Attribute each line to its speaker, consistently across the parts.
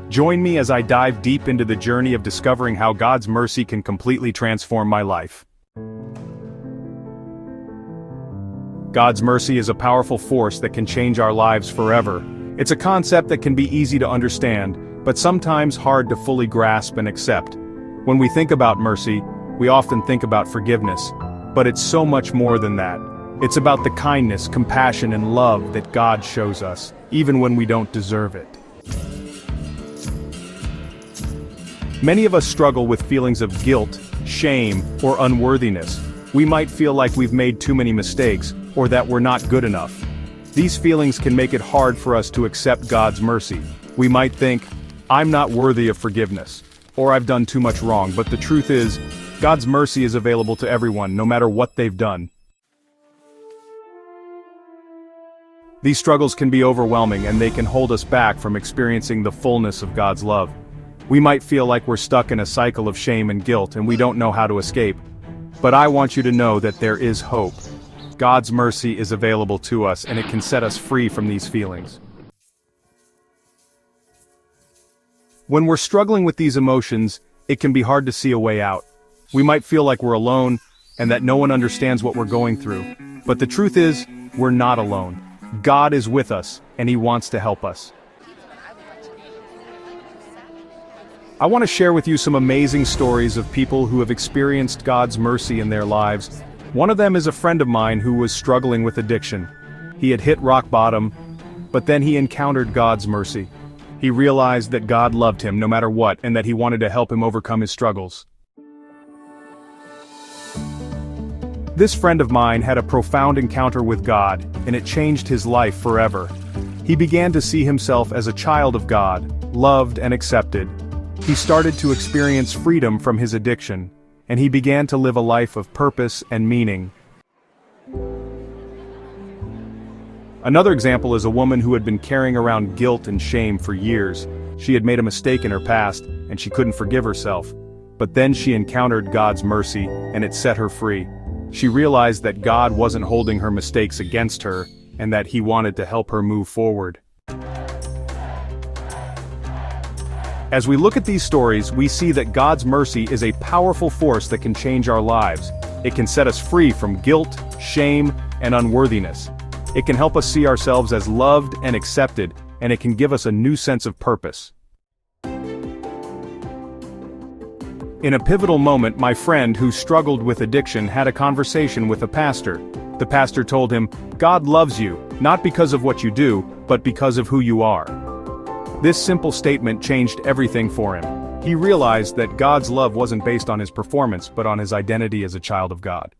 Speaker 1: Join me as I dive deep into the journey of discovering how God's mercy can completely transform my life. God's mercy is a powerful force that can change our lives forever. It's a concept that can be easy to understand, but sometimes hard to fully grasp and accept. When we think about mercy, we often think about forgiveness, but it's so much more than that. It's about the kindness, compassion, and love that God shows us, even when we don't deserve it. Many of us struggle with feelings of guilt, shame, or unworthiness. We might feel like we've made too many mistakes, or that we're not good enough. These feelings can make it hard for us to accept God's mercy. We might think, I'm not worthy of forgiveness, or I've done too much wrong, but the truth is, God's mercy is available to everyone, no matter what they've done. These struggles can be overwhelming, and they can hold us back from experiencing the fullness of God's love. We might feel like we're stuck in a cycle of shame and guilt, and we don't know how to escape. But I want you to know that there is hope. God's mercy is available to us, and it can set us free from these feelings. When we're struggling with these emotions, it can be hard to see a way out. We might feel like we're alone, and that no one understands what we're going through. But the truth is, we're not alone. God is with us, and He wants to help us. I want to share with you some amazing stories of people who have experienced God's mercy in their lives. One of them is a friend of mine who was struggling with addiction. He had hit rock bottom, but then he encountered God's mercy. He realized that God loved him no matter what, and that He wanted to help him overcome his struggles. This friend of mine had a profound encounter with God, and it changed his life forever. He began to see himself as a child of God, loved and accepted. He started to experience freedom from his addiction, and he began to live a life of purpose and meaning. Another example is a woman who had been carrying around guilt and shame for years. She had made a mistake in her past, and she couldn't forgive herself. But then she encountered God's mercy, and it set her free. She realized that God wasn't holding her mistakes against her, and that He wanted to help her move forward. As we look at these stories, we see that God's mercy is a powerful force that can change our lives. It can set us free from guilt, shame, and unworthiness. It can help us see ourselves as loved and accepted, and it can give us a new sense of purpose. In a pivotal moment, my friend who struggled with addiction had a conversation with a pastor. The pastor told him, "God loves you, not because of what you do, but because of who you are." This simple statement changed everything for him. He realized that God's love wasn't based on his performance, but on his identity as a child of God.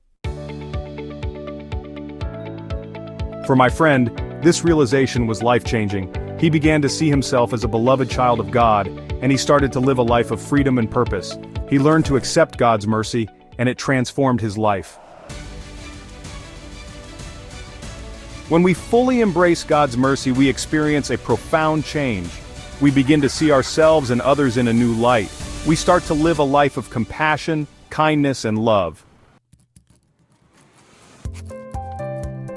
Speaker 1: For my friend, this realization was life-changing. He began to see himself as a beloved child of God, and he started to live a life of freedom and purpose. He learned to accept God's mercy, and it transformed his life. When we fully embrace God's mercy, we experience a profound change. We begin to see ourselves and others in a new light. We start to live a life of compassion, kindness, and love.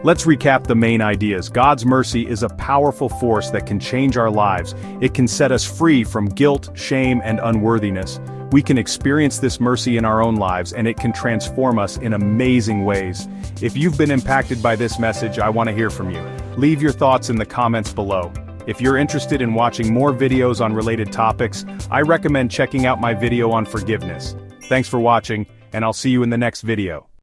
Speaker 1: Let's recap the main ideas. God's mercy is a powerful force that can change our lives. It can set us free from guilt, shame, and unworthiness. We can experience this mercy in our own lives, and it can transform us in amazing ways. If you've been impacted by this message, I want to hear from you. Leave your thoughts in the comments below. If you're interested in watching more videos on related topics, I recommend checking out my video on forgiveness. Thanks for watching, and I'll see you in the next video.